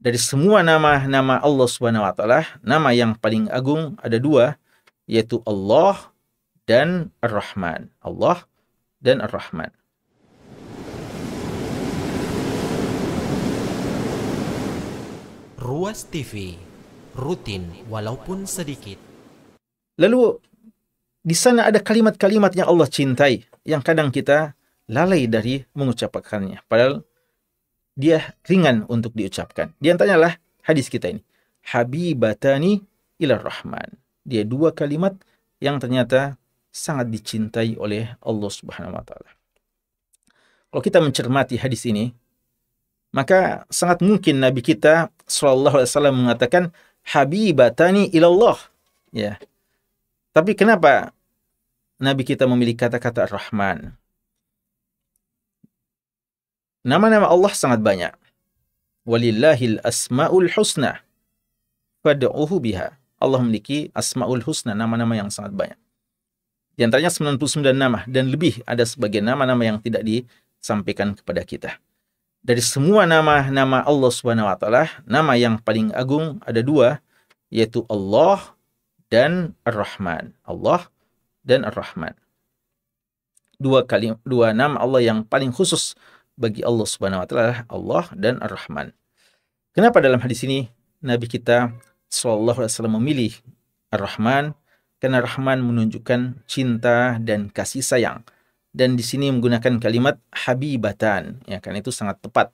Dari semua nama-nama Allah Subhanahu wa taala, nama yang paling agung ada dua, yaitu Allah dan Ar-Rahman. Allah dan Ar-Rahman. Ruas TV, rutin walaupun sedikit. Lalu di sana ada kalimat-kalimat yang Allah cintai, yang kadang kita lalai dari mengucapkannya. Padahal dia ringan untuk diucapkan. Di antaranya lah hadis kita ini. Habibatani ilar Rahman. Dia dua kalimat yang ternyata sangat dicintai oleh Allah Subhanahu wa taala. Kalau kita mencermati hadis ini, maka sangat mungkin Nabi kita sallallahu alaihi wasallam mengatakan habibatani ilallah. Ya. Tapi kenapa Nabi kita memilih kata-kata Ar-Rahman? Nama-nama Allah sangat banyak. Walillahil asma'ul husna fad'uhu biha. Allah memiliki asma'ul husna, nama-nama yang sangat banyak. Di antaranya 99 nama dan lebih ada sebagian nama-nama yang tidak disampaikan kepada kita. Dari semua nama-nama Allah Subhanahu wa taala, nama yang paling agung ada dua, yaitu Allah dan Ar-Rahman. Allah dan Ar-Rahman. Dua nama Allah yang paling khusus bagi Allah Subhanahu wa taala, Allah dan Ar-Rahman. Kenapa dalam hadis ini Nabi kita sallallahu alaihi wasallam memilih Ar-Rahman? Karena Rahman menunjukkan cinta dan kasih sayang. Dan di sini menggunakan kalimat habibatan, ya, karena itu sangat tepat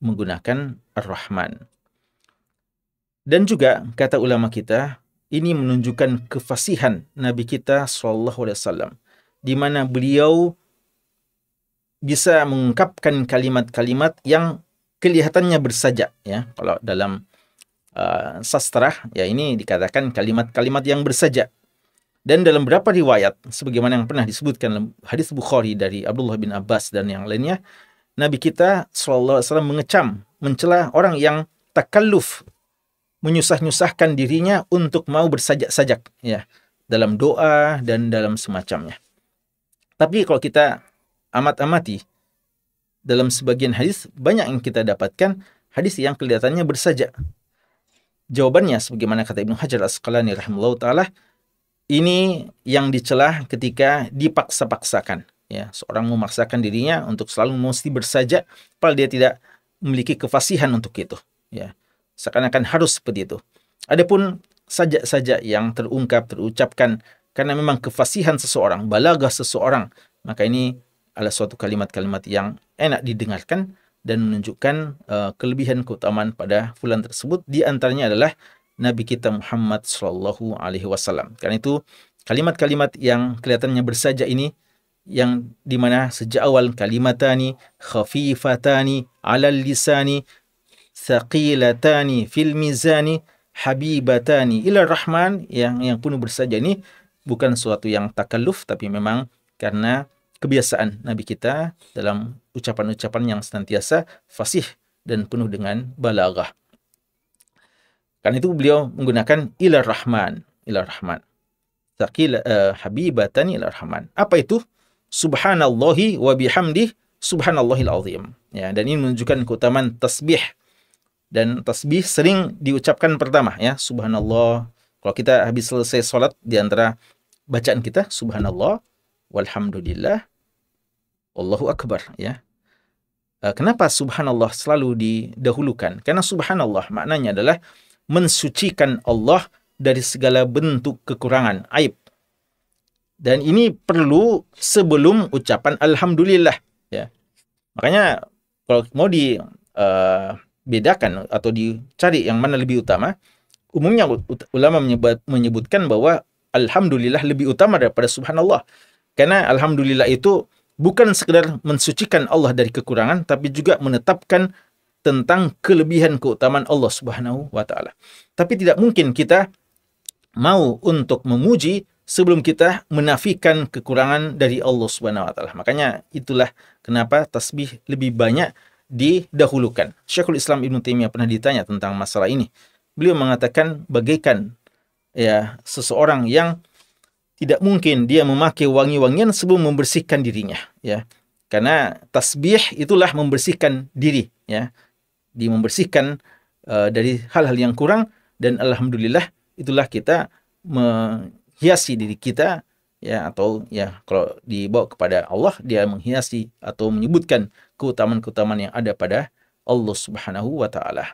menggunakan Ar-Rahman. Dan juga kata ulama kita, ini menunjukkan kefasihan Nabi kita sallallahu alaihi wasallam, di mana beliau bisa mengungkapkan kalimat-kalimat yang kelihatannya bersajak, ya. Kalau dalam sastra, ya, ini dikatakan kalimat-kalimat yang bersajak. Dan dalam beberapa riwayat, sebagaimana yang pernah disebutkan dalam hadis Bukhari dari Abdullah bin Abbas dan yang lainnya, Nabi kita sallallahu alaihi wasallam mengecam, mencela orang yang takalluf, menyusah-nyusahkan dirinya untuk mau bersajak-sajak, ya, dalam doa dan dalam semacamnya. Tapi kalau kita amat-amati, dalam sebagian hadis banyak yang kita dapatkan hadis yang kelihatannya bersajak. Jawabannya sebagaimana kata Ibnu Hajar Al-Asqalani rahimahullah ta'ala, ini yang dicela ketika dipaksa-paksakan, ya, seorang memaksakan dirinya untuk selalu mesti bersajak padahal dia tidak memiliki kefasihan untuk itu, ya, seakan-akan harus seperti itu. Adapun sajak-sajak yang terucapkan karena memang kefasihan seseorang, balaghah seseorang, maka ini adalah suatu kalimat-kalimat yang enak didengarkan dan menunjukkan kelebihan keutamaan pada fulan tersebut. Di antaranya adalah Nabi kita Muhammad sallallahu alaihi wasallam. Karena itu kalimat-kalimat yang kelihatannya bersajak ini, yang dimana sejak awal kalimatani khafifatani 'alal lisani thaqilatani fil mizani habibatani ila Rahman, yang penuh bersajak ini bukan suatu yang takalluf, tapi memang karena kebiasaan Nabi kita dalam ucapan-ucapan yang senantiasa fasih dan penuh dengan balaghah. Karena itu beliau menggunakan ila Rahman, ila Rahman. Habibatan ila Rahman. Apa itu? Subhanallahi wa bihamdih, subhanallahil azim. Ya, dan ini menunjukkan keutamaan tasbih. Dan tasbih sering diucapkan pertama, ya, subhanallah. Kalau kita habis selesai sholat, di antara bacaan kita subhanallah, walhamdulillah, Allahu akbar, ya. Kenapa subhanallah selalu didahulukan? Karena subhanallah maknanya adalah mensucikan Allah dari segala bentuk kekurangan, aib. Dan ini perlu sebelum ucapan alhamdulillah, ya. Makanya kalau mau dibedakan atau dicari yang mana lebih utama, umumnya ulama menyebutkan bahwa alhamdulillah lebih utama daripada subhanallah. Karena alhamdulillah itu bukan sekedar mensucikan Allah dari kekurangan, tapi juga menetapkan tentang kelebihan keutamaan Allah Subhanahu wa taala. Tapi tidak mungkin kita mau untuk memuji sebelum kita menafikan kekurangan dari Allah Subhanahu wa taala. Makanya itulah kenapa tasbih lebih banyak didahulukan. Syekhul Islam Ibnu Taimiyah pernah ditanya tentang masalah ini. Beliau mengatakan bagaikan, ya, seseorang yang tidak mungkin dia memakai wangi-wangian sebelum membersihkan dirinya, ya. Karena tasbih itulah membersihkan diri, ya. Membersihkan dari hal-hal yang kurang, dan alhamdulillah itulah kita menghiasi diri kita, ya, atau ya kalau dibawa kepada Allah, dia menghiasi atau menyebutkan keutamaan-keutamaan yang ada pada Allah Subhanahu wa taala.